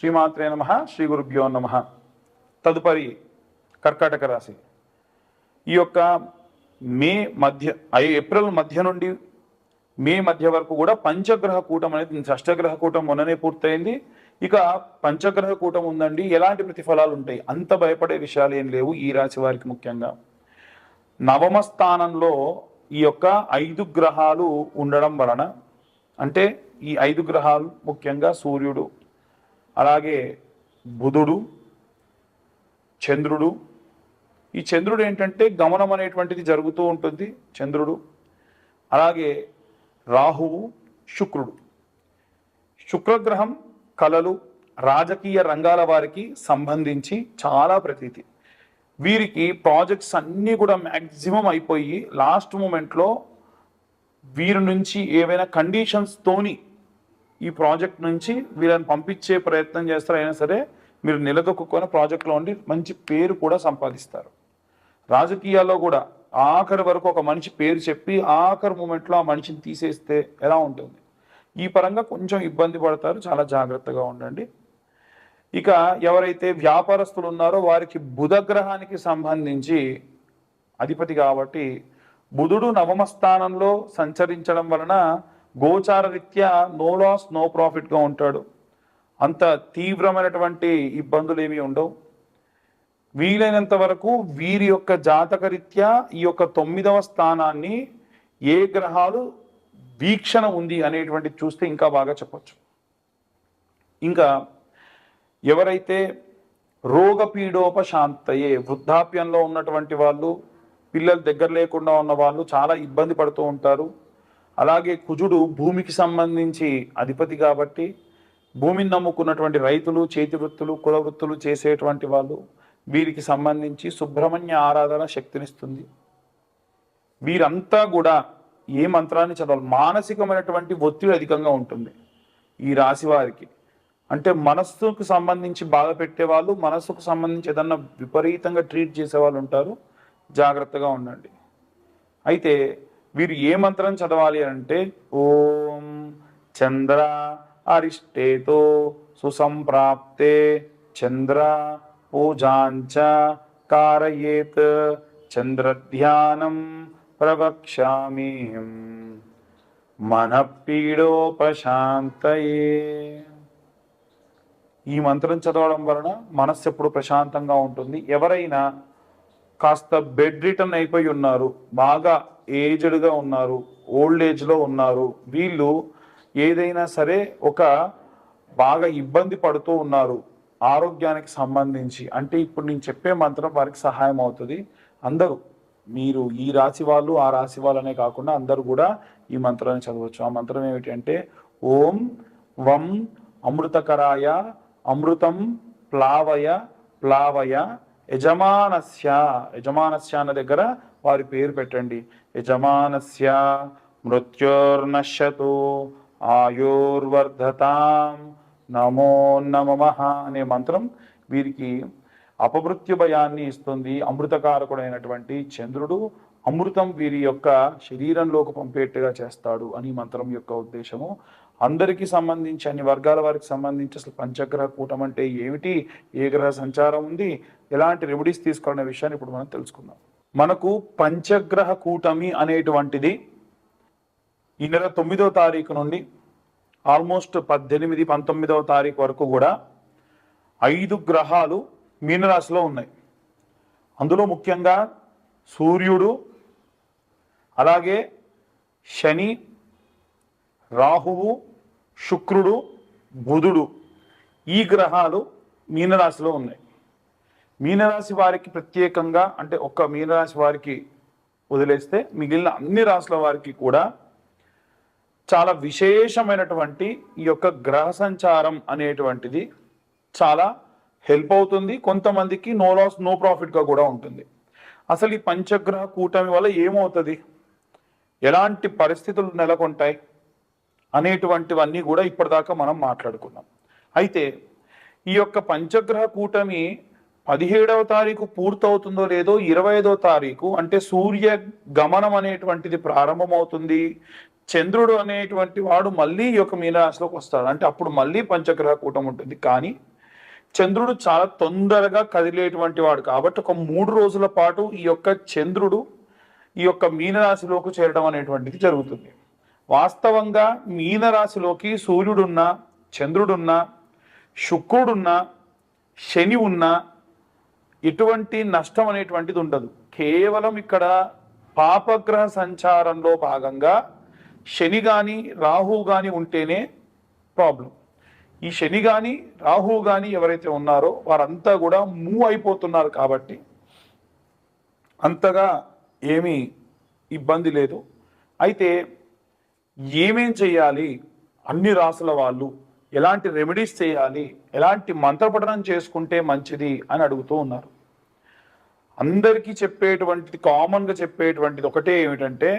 శ్రీమాత్రే నమః. శ్రీ గురుభ్యో నమః. తదుపరి కర్కాటక రాశి. ఈ యొక్క ఏప్రిల్ మధ్య నుండి మే మధ్య వరకు కూడా పంచగ్రహ కూటం అనేది, షష్టగ్రహ కూటం మొన్ననే పూర్తయింది. ఇక పంచగ్రహ కూటం ఉందండి. ఎలాంటి ప్రతిఫలాలు ఉంటాయి? అంత భయపడే విషయాలు ఏం లేవు ఈ రాశి వారికి. ముఖ్యంగా నవమ స్థానంలో ఈ యొక్క 5 గ్రహాలు ఉండడం వలన, అంటే ఈ 5 గ్రహాలు ముఖ్యంగా సూర్యుడు, అలాగే బుధుడు, చంద్రుడు. ఈ చంద్రుడు ఏంటంటే గమనం అనేటువంటిది జరుగుతూ ఉంటుంది. చంద్రుడు, అలాగే రాహువు, శుక్రుడు. శుక్రగ్రహం కళలు, రాజకీయ రంగాల వారికి సంబంధించి చాలా ప్రతీతి. వీరికి ప్రాజెక్ట్స్ అన్నీ కూడా మ్యాక్సిమం అయిపోయి లాస్ట్ మూమెంట్లో వీరి నుంచి ఏవైనా కండిషన్స్తోని ఈ ప్రాజెక్ట్ నుంచి వీళ్ళని పంపించే ప్రయత్నం చేస్తారు. అయినా సరే మీరు నిలదొక్కుని ప్రాజెక్ట్లో ఉండి మంచి పేరు కూడా సంపాదిస్తారు. రాజకీయాల్లో కూడా ఆఖరి వరకు ఒక మనిషి పేరు చెప్పి ఆఖరి మూమెంట్లో ఆ మనిషిని తీసేస్తే ఎలా ఉంటుంది? ఈ పరంగా కొంచెం ఇబ్బంది పడతారు. చాలా జాగ్రత్తగా ఉండండి. ఇక ఎవరైతే వ్యాపారస్తులు ఉన్నారో వారికి బుధ గ్రహానికి సంబంధించి అధిపతి కాబట్టి బుధుడు నవమ స్థానంలో సంచరించడం వలన గోచార రీత్యా నో లాస్ నో ప్రాఫిట్గా ఉంటాడు. అంత తీవ్రమైనటువంటి ఇబ్బందులు ఏమీ ఉండవు. వీలైనంత వరకు వీరి యొక్క జాతక రీత్యా ఈ యొక్క 9వ స్థానాన్ని ఏ గ్రహాలు వీక్షణ ఉంది అనేటువంటి చూస్తే ఇంకా బాగా చెప్పచ్చు. ఇంకా ఎవరైతే రోగపీడోపశాంతయే, వృద్ధాప్యంలో ఉన్నటువంటి వాళ్ళు, పిల్లలు దగ్గర లేకుండా ఉన్న వాళ్ళు చాలా ఇబ్బంది పడుతూ ఉంటారు. అలాగే కుజుడు భూమికి సంబంధించి అధిపతి కాబట్టి భూమిని నమ్ముకున్నటువంటి రైతులు, చేతి వృత్తులు, కుల వృత్తులు చేసేటువంటి వాళ్ళు, వీరికి సంబంధించి సుబ్రహ్మణ్య ఆరాధన శక్తినిస్తుంది. వీరంతా కూడా ఏ మంత్రాన్ని చదవాలి? మానసికమైనటువంటి ఒత్తిడి అధికంగా ఉంటుంది ఈ రాశి వారికి. అంటే మనస్సుకు సంబంధించి బాధ పెట్టేవాళ్ళు, మనస్సుకు సంబంధించి ఏదన్నా విపరీతంగా ట్రీట్ చేసేవాళ్ళు ఉంటారు. జాగ్రత్తగా ఉండండి. అయితే వీరు ఏ మంత్రం చదవాలి అంటే, ఓం చంద్ర అరిష్టేతో సుసంప్రాప్తే చంద్ర పూజాంచ కారయేత్ చంద్రధ్యానం ప్రవక్ష్యామి మనఃపీడోపశాంతయే. ఈ మంత్రం చదవడం వలన మనస్సు ఎప్పుడు ప్రశాంతంగా ఉంటుంది. ఎవరైనా కాస్త బెడ్ రిటర్న్ అయిపోయి ఉన్నారు, బాగా ఏజ్డ్గా ఉన్నారు, ఓల్డ్ ఏజ్లో ఉన్నారు, వీళ్ళు ఏదైనా సరే ఒక బాగా ఇబ్బంది పడుతూ ఉన్నారు ఆరోగ్యానికి సంబంధించి అంటే, ఇప్పుడు నేను చెప్పే మంత్రం వారికి సహాయం అవుతుంది. అందరూ, మీరు ఈ రాశి వాళ్ళు ఆ రాశి వాళ్ళనే కాకుండా అందరూ కూడా ఈ మంత్రాన్ని చదవచ్చు. ఆ మంత్రం ఏమిటి అంటే, ఓం వం అమృతకరాయ అమృతం ప్లావయ ప్లావయ యజమానస్య. యజమానస్య అన్న దగ్గర వారి పేరు పెట్టండి. యజమానస్య మృత్యోర్నశ్యతు ఆయుర్వర్ధతాం నమో నమః అనే మంత్రం వీరికి అపమృత్యు భయాన్ని ఇస్తుంది. అమృతకారకుడైనటువంటి చంద్రుడు అమృతం వీరి యొక్క శరీరంలోకి పంపేట్టుగా చేస్తాడు అని మంత్రం యొక్క ఉద్దేశము. అందరికీ సంబంధించి, అన్ని వర్గాల వారికి సంబంధించి అసలు పంచగ్రహ కూటం అంటే ఏమిటి, ఏ గ్రహ సంచారం ఉంది, ఎలాంటి రెమెడీస్ తీసుకోవాలనే విషయాన్ని ఇప్పుడు మనం తెలుసుకుందాం. మనకు పంచగ్రహ కూటమి అనేటువంటిది ఈ నెల 9వ తారీఖు నుండి ఆల్మోస్ట్ 18, 19వ తారీఖు వరకు కూడా 5 గ్రహాలు మీనరాశిలో ఉన్నాయి. అందులో ముఖ్యంగా సూర్యుడు, అలాగే శని, రాహువు, శుక్రుడు, బుధుడు, ఈ గ్రహాలు మీనరాశిలో ఉన్నాయి. మీనరాశి వారికి ప్రత్యేకంగా, అంటే ఒక్క మీనరాశి వారికి వదిలేస్తే మిగిలిన అన్ని రాశుల వారికి కూడా చాలా విశేషమైనటువంటి ఈ యొక్క గ్రహ సంచారం అనేటువంటిది చాలా హెల్ప్ అవుతుంది. కొంతమందికి నో లాస్ నో ప్రాఫిట్గా కూడా ఉంటుంది. అసలు ఈ పంచగ్రహ కూటమి వల్ల ఏమవుతుంది, ఎలాంటి పరిస్థితులు నెలకొంటాయి అనేటువంటివన్నీ కూడా ఇప్పటిదాకా మనం మాట్లాడుకున్నాం. అయితే ఈ యొక్క పంచగ్రహ కూటమి 17వ తారీఖు పూర్తవుతుందో లేదో 25వ తారీఖు అంటే సూర్య గమనం అనేటువంటిది ప్రారంభమవుతుంది. చంద్రుడు అనేటువంటి వాడు మళ్ళీ ఈ యొక్క మీనరాశిలోకి వస్తాడు. అంటే అప్పుడు మళ్ళీ పంచగ్రహ కూటమి ఉంటుంది. కానీ చంద్రుడు చాలా తొందరగా కదిలేటువంటి వాడు కాబట్టి ఒక 3 రోజుల పాటు ఈ యొక్క చంద్రుడు ఈ యొక్క మీనరాశిలోకి చేరడం అనేటువంటిది జరుగుతుంది. వాస్తవంగా మీనరాశిలోకి సూర్యుడున్నా, చంద్రుడున్నా, శుక్రుడున్నా, శని ఉన్నా ఎటువంటి నష్టం అనేటువంటిది ఉండదు. కేవలం ఇక్కడ పాపగ్రహ సంచారంలో భాగంగా శని కానీ రాహు కానీ ఉంటేనే ప్రాబ్లం. ఈ శని కానీ రాహు కానీ ఎవరైతే ఉన్నారో వారంతా కూడా మూవ్ అయిపోతున్నారు కాబట్టి అంతగా ఏమీ ఇబ్బంది లేదు. అయితే ఏమేం చేయాలి, అన్ని రాసుల వాళ్ళు ఎలాంటి రెమెడీస్ చేయాలి, ఎలాంటి మంత్రపఠనం చేసుకుంటే మంచిది అని అడుగుతూ ఉన్నారు. అందరికీ చెప్పేటువంటిది, కామన్గా చెప్పేటువంటిది ఒకటే ఏమిటంటే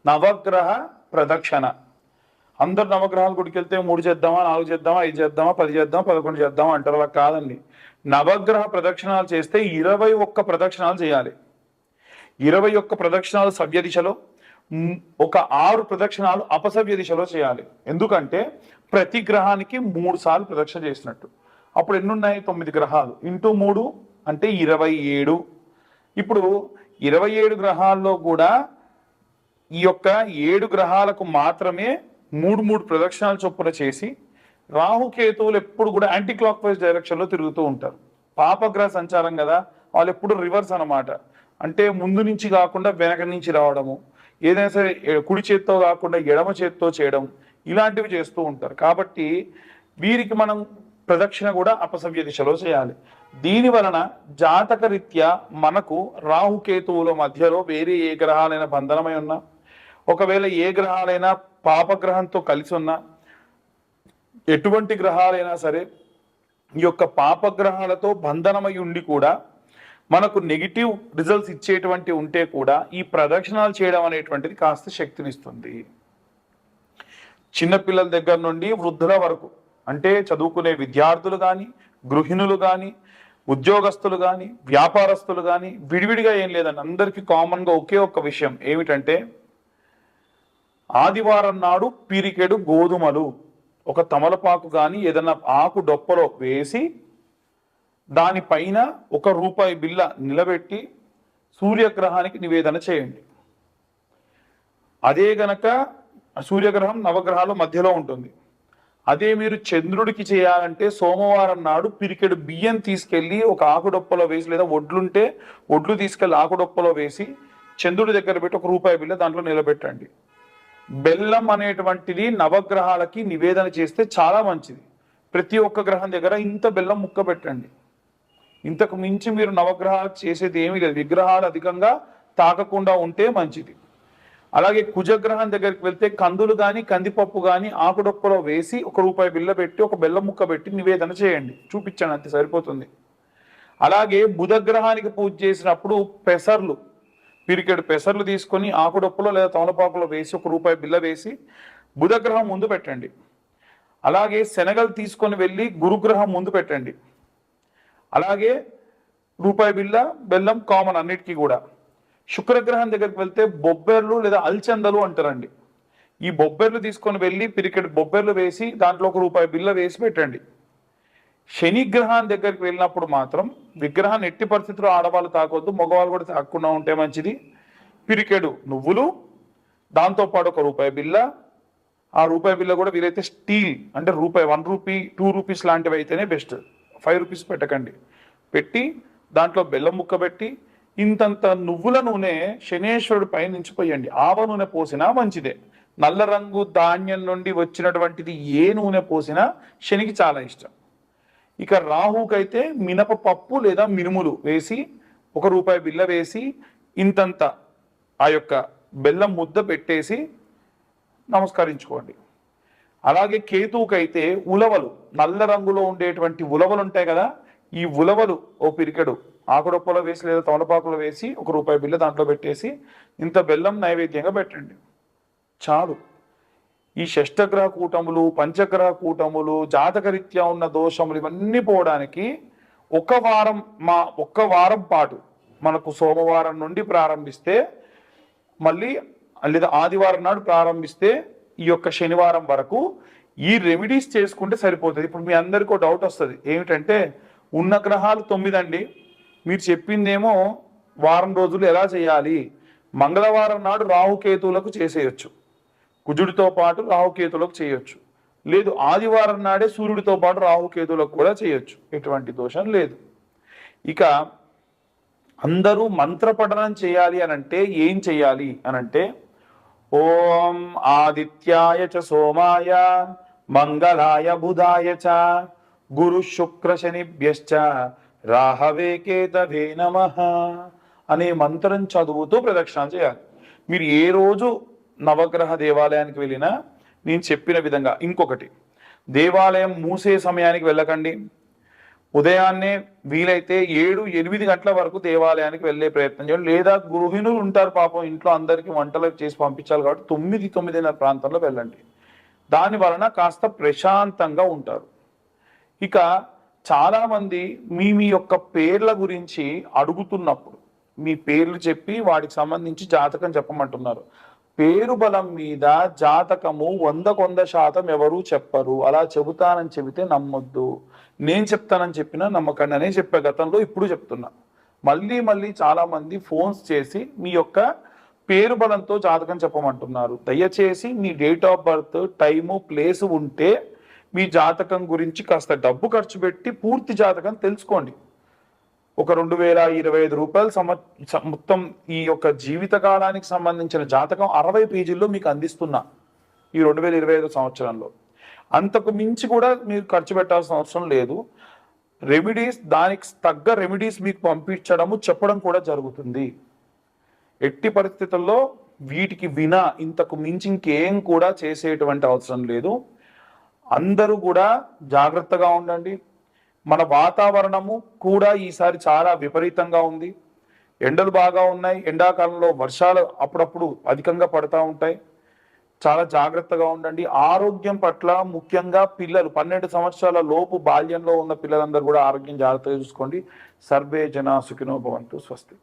నవగ్రహ ప్రదక్షిణ. అందరు నవగ్రహాల గుడికి వెళ్తే 3 చేద్దామా, 4 చేద్దామా, 5 చేద్దామా, 10 చేద్దామా, 11 చేద్దామా అంటారు. అలా కాదండి. నవగ్రహ ప్రదక్షిణాలు చేస్తే 21 ప్రదక్షిణాలు చేయాలి. 21 ప్రదక్షిణాలు సవ్య దిశలో, ఒక 6 ప్రదక్షిణాలు అపసవ్య దిశలో చేయాలి. ఎందుకంటే ప్రతి గ్రహానికి 3 సార్లు ప్రదక్షిణ చేసినట్టు. అప్పుడు ఎన్నున్నాయి? 9 గ్రహాలు ఇంటూ 3 అంటే 27. ఇప్పుడు 27 గ్రహాల్లో కూడా ఈ యొక్క 7 గ్రహాలకు మాత్రమే 3 ప్రదక్షిణాలు చొప్పున చేసి, రాహుకేతువులు ఎప్పుడు కూడా యాంటీ క్లాక్ వైజ్ డైరెక్షన్లో తిరుగుతూ ఉంటారు. పాపగ్రహ సంచారం కదా, వాళ్ళు ఎప్పుడు రివర్స్ అన్నమాట. అంటే ముందు నుంచి కాకుండా వెనక నుంచి రావడము, ఏదైనా సరే కుడి చేత్తో కాకుండా ఎడమ చేత్తో చేయడం, ఇలాంటివి చేస్తూ ఉంటారు. కాబట్టి వీరికి మనం ప్రదక్షిణ కూడా అపసవ్య దిశలో చేయాలి. దీని వలన జాతక రీత్యా మనకు రాహుకేతువుల మధ్యలో వేరే ఏ గ్రహాలైనా బంధనమై ఉన్నా, ఒకవేళ ఏ గ్రహాలైనా పాపగ్రహంతో కలిసి ఉన్నా, ఎటువంటి గ్రహాలైనా సరే ఈ యొక్క పాపగ్రహాలతో బంధనమై ఉండి కూడా మనకు నెగిటివ్ రిజల్ట్స్ ఇచ్చేటువంటి ఉంటే కూడా ఈ ప్రదక్షిణాలు చేయడం అనేటువంటిది కాస్త శక్తినిస్తుంది. చిన్నపిల్లల దగ్గర నుండి వృద్ధుల వరకు, అంటే చదువుకునే విద్యార్థులు కానీ, గృహిణులు కానీ, ఉద్యోగస్తులు కానీ, వ్యాపారస్తులు కానీ, విడివిడిగా ఏం లేదండి, అందరికీ కామన్గా ఒకే ఒక్క విషయం ఏమిటంటే ఆదివారం నాడు పిరికెడు గోధుమలు ఒక తమలపాకు కానీ ఏదైనా ఆకు డొప్పలో వేసి దానిపైన ₹1 బిల్ల నిలబెట్టి సూర్యగ్రహానికి నివేదన చేయండి. అదే గనక సూర్యగ్రహం నవగ్రహాల మధ్యలో ఉంటుంది. అదే మీరు చంద్రుడికి చేయాలంటే సోమవారం నాడు పిరికెడు బియ్యం తీసుకెళ్ళి ఒక ఆకుడొప్పలో వేసి, లేదా ఒడ్లుంటే ఒడ్లు తీసుకెళ్ళి ఆకుడొప్పలో వేసి చంద్రుడి దగ్గర పెట్టి ₹1 బిల్ల దాంట్లో నిలబెట్టండి. బెల్లం అనేటువంటిది నవగ్రహాలకి నివేదన చేస్తే చాలా మంచిది. ప్రతి ఒక్క గ్రహం దగ్గర ఇంత బెల్లం ముక్క పెట్టండి. ఇంతకు మించి మీరు నవగ్రహాలకు చేసేది ఏమీ లేదు. విగ్రహాలు అధికంగా తాకకుండా ఉంటే మంచిది. అలాగే కుజగ్రహం దగ్గరికి వెళ్తే కందులు కానీ, కందిపప్పు కానీ ఆకుడొప్పలో వేసి ₹1 బిల్ల పెట్టి ఒక బెల్లం ముక్క పెట్టి నివేదన చేయండి. చూపించండి, అంతే సరిపోతుంది. అలాగే బుధగ్రహానికి పూజ చేసినప్పుడు పెసర్లు, పిరికెడు పెసర్లు తీసుకొని ఆకుడొప్పలో లేదా తమలపాకులో వేసి ₹1 బిల్ల వేసి బుధగ్రహం ముందు పెట్టండి. అలాగే శనగలు తీసుకొని వెళ్ళి గురుగ్రహం ముందు పెట్టండి. అలాగే ₹1 బిల్ల, బెల్లం కామన్ అన్నిటికీ కూడా. శుక్రగ్రహం దగ్గరికి వెళ్తే బొబ్బెర్లు లేదా అల్చందలు అంటారండి. ఈ బొబ్బెర్లు తీసుకొని వెళ్ళి పిరికెడు బొబ్బెర్లు వేసి దాంట్లో ₹1 బిల్ల వేసి పెట్టండి. శని గ్రహం దగ్గరికి వెళ్ళినప్పుడు మాత్రం విగ్రహాన్ని ఎట్టి పరిస్థితుల్లో ఆడవాళ్ళు తాకొద్దు, మగవాళ్ళు కూడా తాకుండా ఉంటే మంచిది. పిరికెడు నువ్వులు, దాంతోపాటు ₹1 బిల్ల. ఆ ₹1 బిల్ల కూడా వీలైతే స్టీల్, అంటే ₹1, ₹2 లాంటివి అయితేనే బెస్ట్. ₹5 పెట్టకండి. పెట్టి దాంట్లో బెల్లం ముక్క పెట్టి ఇంతంత నువ్వుల నూనె శనేశ్వరుడి పై నుంచి పోయండి. ఆవ నూనె పోసినా మంచిదే. నల్ల రంగు ధాన్యం నుండి వచ్చినటువంటిది ఏ నూనె పోసినా శనికి చాలా ఇష్టం. ఇక రాహుకైతే మినపప్పు లేదా మినుములు వేసి ₹1 బిల్ల వేసి ఇంతంత ఆ యొక్క బెల్లం ముద్ద పెట్టేసి నమస్కరించుకోండి. అలాగే కేతువుకైతే ఉలవలు, నల్ల రంగులో ఉండేటువంటి ఉలవలు ఉంటాయి కదా, ఈ ఉలవలు ఓ పిరికెడు ఆకుడొప్పలో వేసి లేదా తమలపాకులో వేసి ₹1 బిల్ల దాంట్లో పెట్టేసి ఇంత బెల్లం నైవేద్యంగా పెట్టండి. చాలు. ఈ షష్టగ్రహ కూటములు, పంచగ్రహ కూటములు, జాతకరీత్యా ఉన్న దోషములు ఇవన్నీ పోవడానికి ఒక్క వారం పాటు మనకు సోమవారం నుండి ప్రారంభిస్తే, మళ్ళీ లేదా ఆదివారం నాడు ప్రారంభిస్తే ఈ యొక్క శనివారం వరకు ఈ రెమెడీస్ చేసుకుంటే సరిపోతుంది. ఇప్పుడు మీ అందరికీ ఒక డౌట్ వస్తుంది, ఏమిటంటే ఉన్న గ్రహాలు 9 అండి, మీరు చెప్పిందేమో వారం రోజులు ఎలా చేయాలి? మంగళవారం నాడు రాహుకేతువులకు చేసేయచ్చు, కుజుడితో పాటు రాహుకేతువులకు చేయొచ్చు. లేదు ఆదివారం నాడే సూర్యుడితో పాటు రాహుకేతువులకు కూడా చేయొచ్చు, ఎటువంటి దోషం లేదు. ఇక అందరూ మంత్ర పఠనం చేయాలి అనంటే ఏం చేయాలి అనంటే, ఓం ఆదిత్యాయ చ సోమాయ మంగళాయ బుధాయ చ గురు శుక్ర శనిభ్యశ్చ రాహవే కేతవే నమః అనే మంత్రం చదువుతూ ప్రదక్షిణ చేయాలి. మీరు ఏ రోజు నవగ్రహ దేవాలయానికి వెళ్ళినా నేను చెప్పిన విధంగా. ఇంకొకటి, దేవాలయం మూసే సమయానికి వెళ్ళకండి. ఉదయాన్నే వీలైతే 7-8 గంటల వరకు దేవాలయానికి వెళ్ళే ప్రయత్నం చేయండి. లేదా గృహిణులు ఉంటారు పాపం, ఇంట్లో అందరికీ వంటలు చేసి పంపించాలి కాబట్టి 9-9:30 ప్రాంతంలో వెళ్ళండి. దాని వలన కాస్త ప్రశాంతంగా ఉంటారు. ఇక చాలా మంది మీ యొక్క పేర్ల గురించి అడుగుతున్నప్పుడు మీ పేర్లు చెప్పి వాటికి సంబంధించి జాతకం చెప్పమంటున్నారు. పేరు బలం మీద జాతకము 100% ఎవరు చెప్పరు. అలా చెబుతానని చెబితే నమ్మొద్దు. నేను చెప్తానని చెప్పినా నమ్మకండి అనే చెప్పే గతంలో, ఇప్పుడు చెప్తున్నా. మళ్ళీ చాలా మంది ఫోన్స్ చేసి మీ యొక్క పేరు బలంతో జాతకం చెప్పమంటున్నారు. దయచేసి మీ date of birth, time, place ఉంటే మీ జాతకం గురించి కాస్త డబ్బు ఖర్చు పెట్టి పూర్తి జాతకం తెలుసుకోండి. ఒక 2025 రూపాయలు మొత్తం ఈ యొక్క జీవితకాలానికి సంబంధించిన జాతకం 60 పేజీల్లో మీకు అందిస్తున్నా ఈ 2025 సంవత్సరంలో. అంతకు మించి కూడా మీరు ఖర్చు పెట్టాల్సిన అవసరం లేదు. రెమెడీస్, దానికి తగ్గ రెమెడీస్ మీకు పంపించడము, చెప్పడం కూడా జరుగుతుంది. ఎట్టి పరిస్థితుల్లో వీటికి వినా ఇంతకు మించి ఇంకేం కూడా చేసేటువంటి అవసరం లేదు. అందరూ కూడా జాగ్రత్తగా ఉండండి. మన వాతావరణము కూడా ఈసారి చాలా విపరీతంగా ఉంది. ఎండలు బాగా ఉన్నాయి. ఎండాకాలంలో వర్షాలు అప్పుడప్పుడు అధికంగా పడుతూ ఉంటాయి. చాలా జాగ్రత్తగా ఉండండి. ఆరోగ్యం పట్ల ముఖ్యంగా పిల్లలు 12 సంవత్సరాల లోపు బాల్యంలో ఉన్న పిల్లలందరూ కూడా ఆరోగ్యం జాగ్రత్తగా చూసుకోండి. సర్వే జనా సుఖినో భవంతు. స్వస్తి.